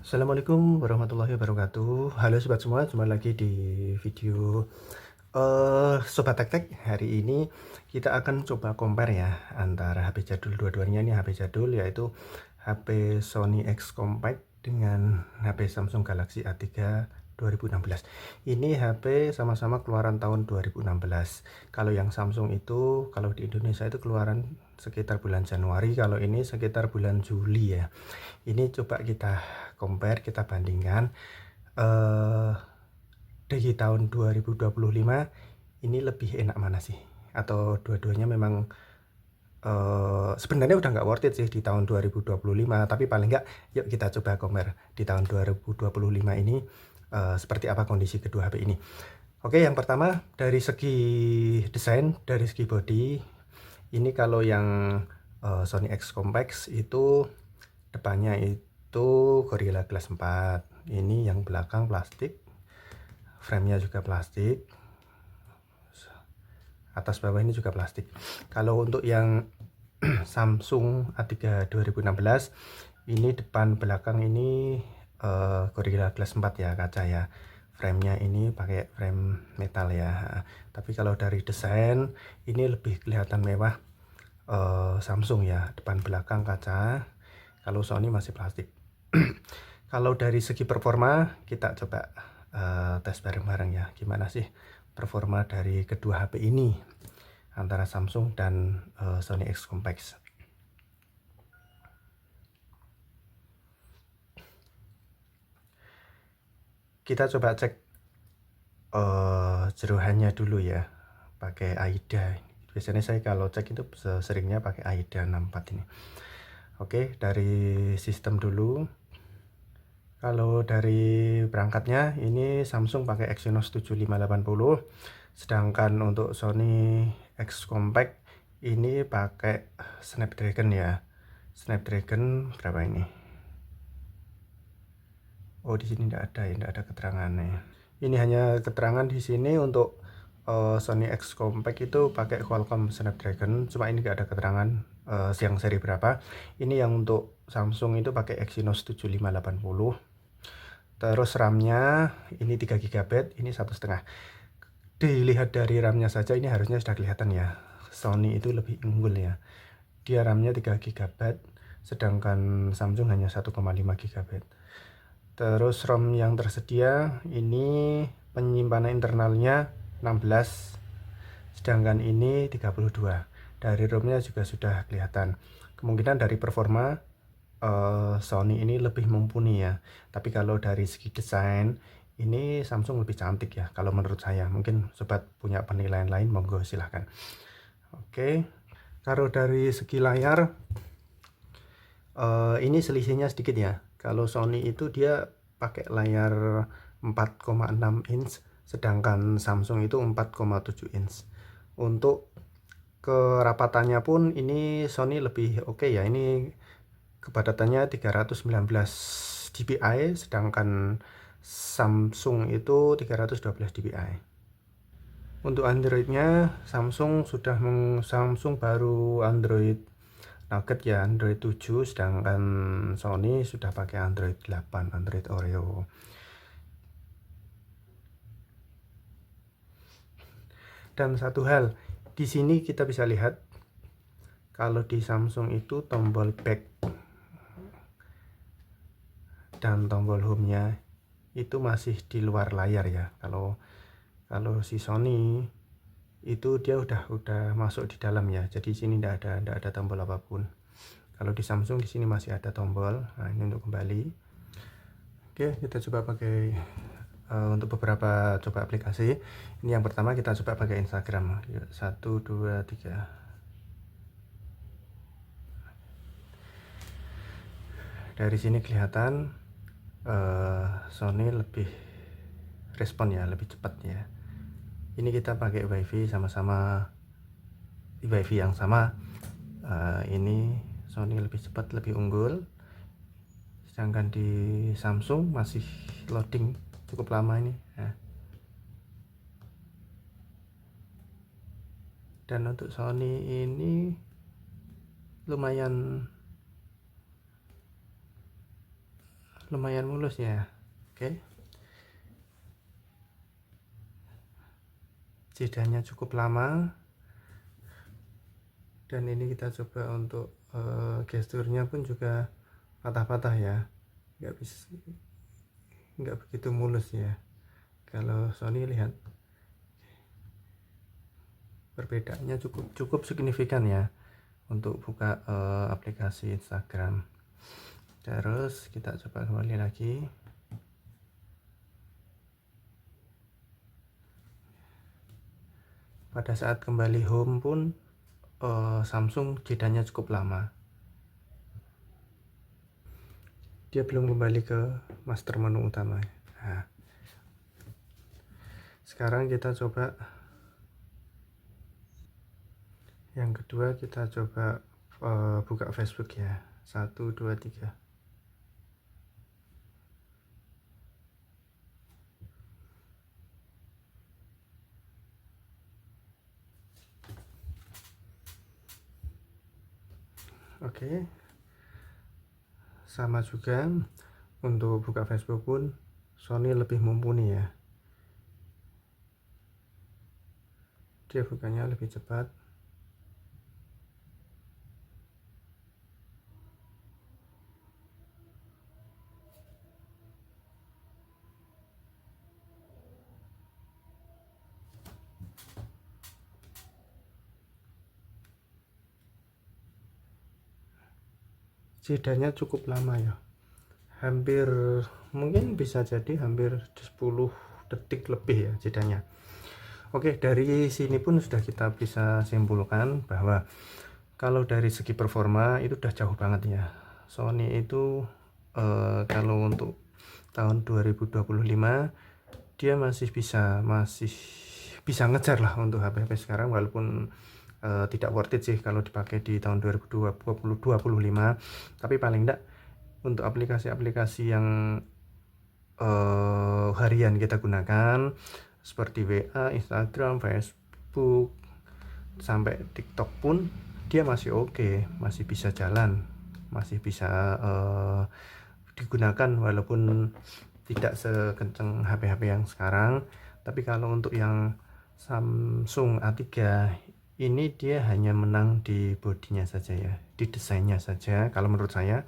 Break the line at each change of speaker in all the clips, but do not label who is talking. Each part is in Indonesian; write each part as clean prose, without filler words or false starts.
Assalamualaikum warahmatullahi wabarakatuh. Halo sobat semua, jumpa lagi di video Sobat Tek-Tek. Hari ini kita akan coba compare ya antara HP jadul, dua-duanya ini HP jadul, yaitu HP Sony X Compact dengan HP Samsung Galaxy A3 2016. Ini HP sama-sama keluaran tahun 2016. Kalau yang Samsung itu, kalau di Indonesia itu keluaran sekitar bulan Januari, kalau ini sekitar bulan Juli ya. Ini coba kita compare, kita bandingkan eh dari tahun 2025 ini lebih enak mana sih? Atau dua-duanya memang sebenarnya udah nggak worth it sih di tahun 2025, tapi paling nggak yuk kita coba compare di tahun 2025 ini seperti apa kondisi kedua HP ini. Oke, yang pertama dari segi desain, dari segi body, ini kalau yang Sony X Compact itu depannya itu Gorilla Glass 4. Ini yang belakang plastik, framenya juga plastik, atas bawah ini juga plastik. Kalau untuk yang Samsung A3 2016, ini depan belakang ini Gorilla Glass 4 ya, kaca ya. Framenya ini pakai frame metal ya. Tapi kalau dari desain ini lebih kelihatan mewah Samsung ya, depan belakang kaca. Kalau Sony masih plastik. Kalau dari segi performa kita coba tes bareng-bareng ya, gimana sih performa dari kedua HP ini antara Samsung dan Sony X Compact. Kita coba cek jerohannya dulu ya, pakai AIDA. Biasanya saya kalau cek itu seringnya pakai AIDA 64 ini. Oke, dari sistem dulu. Kalau dari perangkatnya ini Samsung pakai Exynos 7580, sedangkan untuk Sony X Compact ini pakai Snapdragon ya. Snapdragon berapa ini? Oh, di sini tidak ada ya, tidak ada keterangannya. Ini hanya keterangan di sini untuk Sony X Compact itu pakai Qualcomm Snapdragon, cuma ini nggak ada keterangan yang seri berapa. Ini yang untuk Samsung itu pakai Exynos 7580. Terus RAM-nya ini 3 GB, ini 1,5. Dilihat dari RAM-nya saja ini harusnya sudah kelihatan ya. Sony itu lebih unggul ya. Dia RAM-nya 3 GB, sedangkan Samsung hanya 1,5 GB. Terus ROM yang tersedia ini penyimpanan internalnya 16, sedangkan ini 32. Dari ROM-nya juga sudah kelihatan. Kemungkinan dari performa Sony ini lebih mumpuni ya. Tapi kalau dari segi desain ini Samsung lebih cantik ya kalau menurut saya. Mungkin sobat punya penilaian lain, monggo silahkan. Oke, kalau dari segi layar ini selisihnya sedikit ya. Kalau Sony itu dia pakai layar 4,6 inch, sedangkan Samsung itu 4,7 inch. Untuk kerapatannya pun ini Sony lebih oke ya. Ini kepadatannya 319 dpi, sedangkan Samsung itu 312 dpi. Untuk Androidnya Samsung baru Android Nugget ya, Android 7, sedangkan Sony sudah pakai Android 8, Android Oreo. Dan satu hal, di sini kita bisa lihat kalau di Samsung itu tombol back dan tombol home-nya itu masih di luar layar ya. Kalau si Sony itu dia udah masuk di dalam ya. Jadi sini tidak ada tombol apapun. Kalau di Samsung di sini masih ada tombol. Nah, ini untuk kembali. Oke, kita coba pakai untuk beberapa coba aplikasi. Ini yang pertama kita coba pakai Instagram. 1 2 3. Dari sini kelihatan Sony lebih respon ya, lebih cepat ya. Ini kita pakai WiFi sama-sama, di WiFi yang sama. Ini Sony lebih cepat, lebih unggul. Sedangkan di Samsung masih loading cukup lama ini ya. Dan untuk Sony ini lumayan mulus ya. Oke, jedanya cukup lama, dan ini kita coba untuk gesturnya pun juga patah-patah ya, nggak begitu mulus ya. Kalau Sony lihat perbedaannya cukup signifikan ya untuk buka aplikasi Instagram. Terus kita coba kembali lagi. Pada saat kembali home pun Samsung jedanya cukup lama. Dia belum kembali ke master menu utama. Nah, sekarang kita coba yang kedua, kita coba buka Facebook ya. 1, 2, 3. Oke, sama juga untuk buka Facebook pun Sony lebih mumpuni ya. Dia bukanya lebih cepat. Jedanya cukup lama ya, hampir mungkin bisa jadi hampir 10 detik lebih ya jedanya. Oke, dari sini pun sudah kita bisa simpulkan bahwa kalau dari segi performa itu udah jauh banget ya. Sony itu kalau untuk tahun 2025 dia masih bisa ngejar lah untuk HP-HP sekarang, walaupun tidak worth it sih kalau dipakai di tahun 2025, tapi paling enggak untuk aplikasi-aplikasi yang harian kita gunakan seperti WA, Instagram, Facebook, sampai TikTok pun dia masih oke, masih bisa jalan, masih bisa digunakan walaupun tidak sekencang HP-HP yang sekarang. Tapi kalau untuk yang Samsung A3 ini dia hanya menang di bodinya saja ya, di desainnya saja. Kalau menurut saya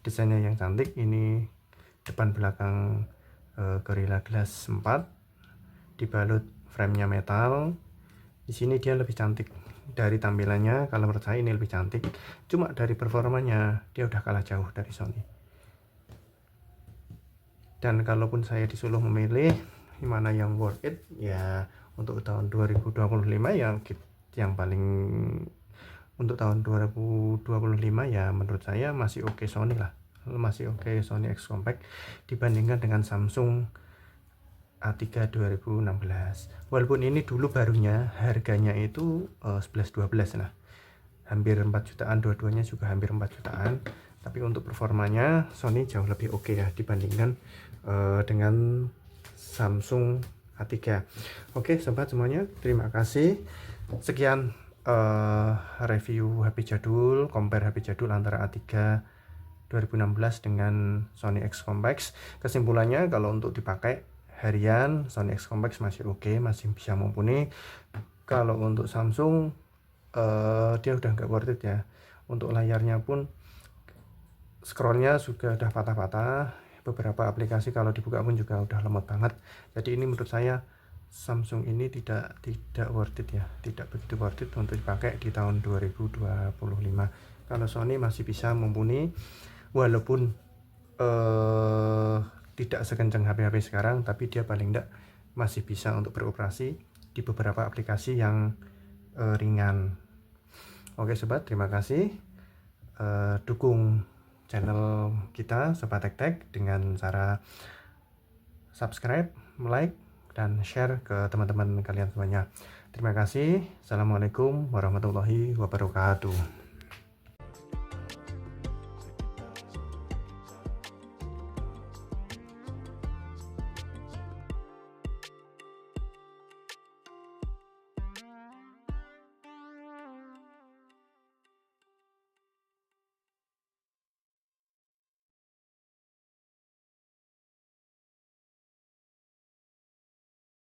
desainnya yang cantik, ini depan belakang Gorilla Glass 4 dibalut framenya metal. Di sini dia lebih cantik dari tampilannya. Kalau menurut saya ini lebih cantik, cuma dari performanya dia udah kalah jauh dari Sony. Dan kalaupun saya disuruh memilih mana yang worth it ya untuk tahun 2025 yang paling untuk tahun 2025 ya menurut saya masih oke Sony lah, masih oke Sony X Compact dibandingkan dengan Samsung A3 2016. Walaupun ini dulu barunya harganya itu 11-12 lah, hampir 4 jutaan, dua-duanya juga hampir 4 jutaan. Tapi untuk performanya Sony jauh lebih oke ya dibandingkan dengan Samsung A3. Oke sobat semuanya, terima kasih. Sekian review HP jadul, compare HP jadul antara A3 2016 dengan Sony X Compact. Kesimpulannya kalau untuk dipakai harian Sony X Compact masih oke, masih bisa mumpuni. Kalau untuk Samsung dia udah nggak worth it ya. Untuk layarnya pun scrollnya juga udah patah-patah, beberapa aplikasi kalau dibuka pun juga udah lemot banget. Jadi ini menurut saya Samsung ini tidak worth it ya, tidak begitu worth it untuk dipakai di tahun 2025. Kalau Sony masih bisa mumpuni walaupun tidak sekencang HP-HP sekarang, tapi dia paling enggak masih bisa untuk beroperasi di beberapa aplikasi yang ringan. Oke sobat, terima kasih. Dukung channel kita Sobat Tek dengan cara subscribe, like, dan share ke teman-teman kalian semuanya. Terima kasih. Assalamualaikum warahmatullahi wabarakatuh.